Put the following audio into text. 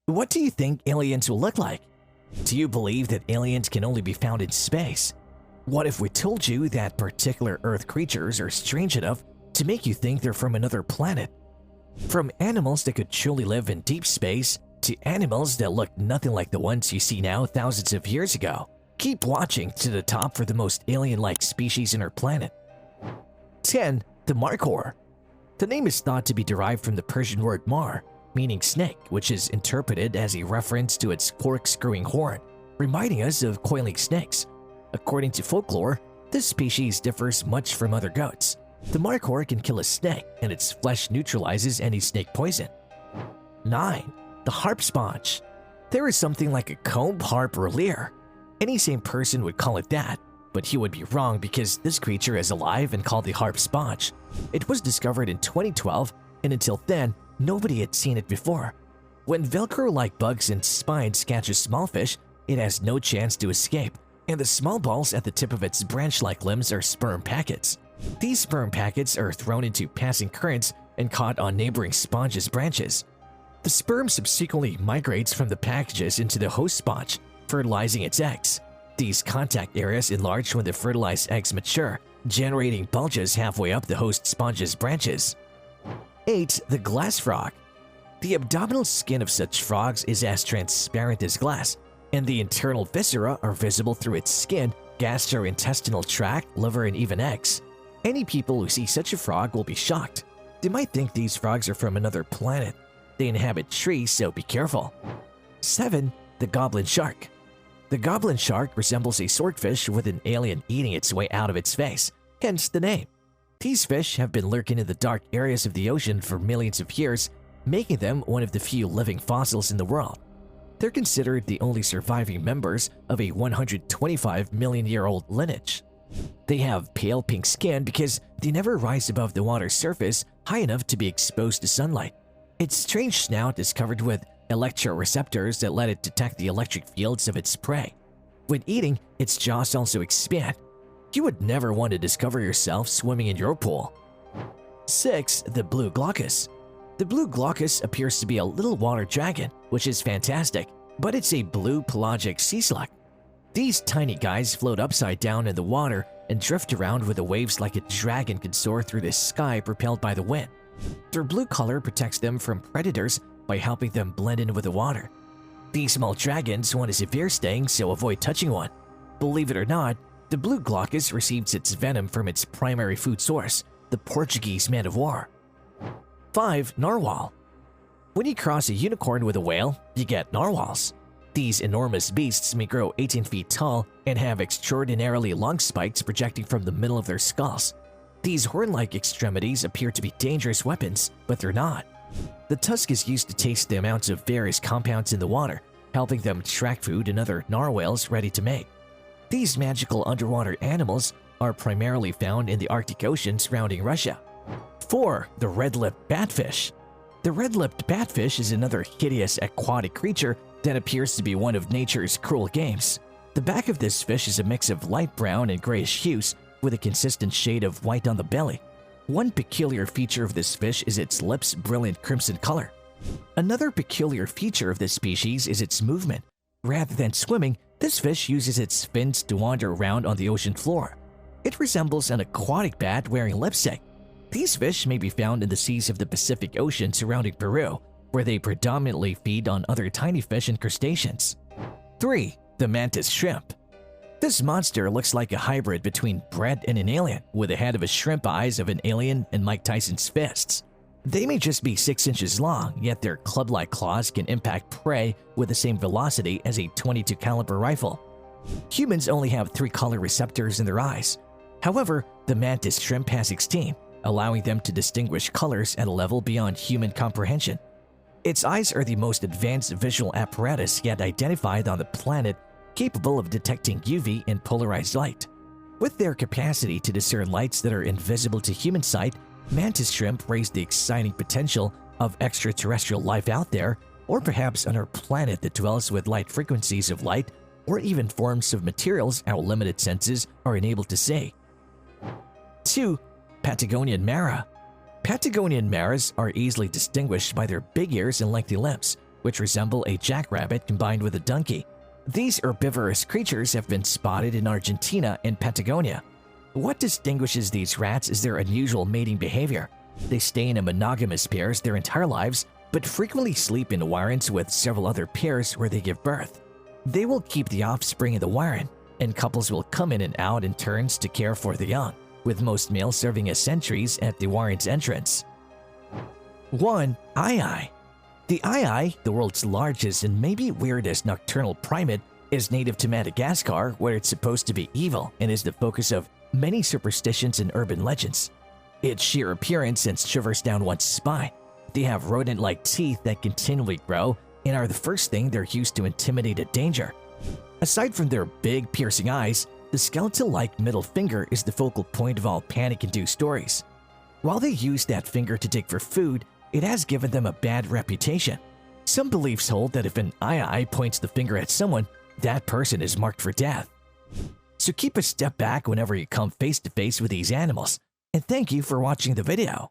What do you think aliens will look like? Do you believe that aliens can only be found in space? What if we told you that particular Earth creatures are strange enough to make you think they're from another planet? From animals that could truly live in deep space to animals that look nothing like the ones you see now thousands of years ago. Keep watching to the top for the most alien-like species in our planet. 10. The MARKHOR. The name is thought to be derived from the Persian word mar, meaning snake, which is interpreted as a reference to its corkscrewing horn, reminding us of coiling snakes. According to folklore, this species differs much from other goats. The MARKHOR can kill a snake, and its flesh neutralizes any snake poison. 9. The HARP sponge. There is something like a comb, harp, or leer. Any sane person would call it that, but he would be wrong because this creature is alive and called the HARP sponge. It was discovered in 2012, and until then, nobody had seen it before. When Velcro-like bugs and spines catch a small fish, it has no chance to escape, and the small balls at the tip of its branch-like limbs are sperm packets. These sperm packets are thrown into passing currents and caught on neighboring sponges' branches. The sperm subsequently migrates from the packages into the host sponge, fertilizing its eggs. These contact areas enlarge when the fertilized eggs mature, generating bulges halfway up the host sponge's branches. 8. The glass frog. The abdominal skin of such frogs is as transparent as glass, and the internal viscera are visible through its skin, gastrointestinal tract, liver, and even eggs. Any people who see such a frog will be shocked. They might think these frogs are from another planet. They inhabit trees, so be careful. 7. The goblin shark. The goblin shark resembles a swordfish with an alien eating its way out of its face, hence the name. These fish have been lurking in the dark areas of the ocean for millions of years, making them one of the few living fossils in the world. They're considered the only surviving members of a 125 million-year-old lineage. They have pale pink skin because they never rise above the water's surface high enough to be exposed to sunlight. Its strange snout is covered with electroreceptors that let it detect the electric fields of its prey. When eating, its jaws also expand. You would never want to discover yourself swimming in your pool. 6. The blue glaucus. The blue glaucus appears to be a little water dragon, which is fantastic, but it's a blue pelagic sea slug. These tiny guys float upside down in the water and drift around with the waves like a dragon can soar through the sky propelled by the wind. Their blue color protects them from predators by helping them blend in with the water. These small dragons want a severe sting, so avoid touching one. Believe it or not, the blue glaucus receives its venom from its primary food source, the Portuguese man-of-war. 5. Narwhal. When you cross a unicorn with a whale, you get narwhals. These enormous beasts may grow 18 feet tall and have extraordinarily long spikes projecting from the middle of their skulls. These horn-like extremities appear to be dangerous weapons, but they're not. The tusk is used to taste the amounts of various compounds in the water, helping them track food and other narwhals ready to mate. These magical underwater animals are primarily found in the Arctic Ocean surrounding Russia. 4. The red-lipped batfish. The red-lipped batfish is another hideous aquatic creature that appears to be one of nature's cruel games. The back of this fish is a mix of light brown and grayish hues with a consistent shade of white on the belly. One peculiar feature of this fish is its lips' brilliant crimson color. Another peculiar feature of this species is its movement. Rather than swimming, this fish uses its fins to wander around on the ocean floor. It resembles an aquatic bat wearing lipstick. These fish may be found in the seas of the Pacific Ocean surrounding Peru, where they predominantly feed on other tiny fish and crustaceans. 3. The mantis shrimp. This monster looks like a hybrid between bread and an alien, with the head of a shrimp, eyes of an alien, and Mike Tyson's fists. They may just be 6 inches long, yet their club-like claws can impact prey with the same velocity as a .22 caliber rifle. Humans only have 3 color receptors in their eyes. However, the mantis shrimp has 16, allowing them to distinguish colors at a level beyond human comprehension. Its eyes are the most advanced visual apparatus yet identified on the planet, capable of detecting UV and polarized light. With their capacity to discern lights that are invisible to human sight, mantis shrimp raise the exciting potential of extraterrestrial life out there, or perhaps on our planet that dwells with light frequencies of light, or even forms of materials our limited senses are unable to see. 2. Patagonian mara. Patagonian maras are easily distinguished by their big ears and lengthy limbs, which resemble a jackrabbit combined with a donkey. These herbivorous creatures have been spotted in Argentina and Patagonia. What distinguishes these rats is their unusual mating behavior. They stay in a monogamous pairs their entire lives, but frequently sleep in warrens with several other pairs where they give birth. They will keep the offspring in the warren, and couples will come in and out in turns to care for the young, with most males serving as sentries at the warren's entrance. 1. Aye-aye. The aye-aye, the world's largest and maybe weirdest nocturnal primate, is native to Madagascar, where it's supposed to be evil and is the focus of many superstitions and urban legends. Its sheer appearance sends shivers down one's spine. They have rodent-like teeth that continually grow and are the first thing they're used to intimidate a danger. Aside from their big, piercing eyes, the skeletal-like middle finger is the focal point of all panic-induced stories. While they use that finger to dig for food, it has given them a bad reputation. Some beliefs hold that if an aye-aye points the finger at someone, that person is marked for death. So keep a step back whenever you come face to face with these animals, and thank you for watching the video.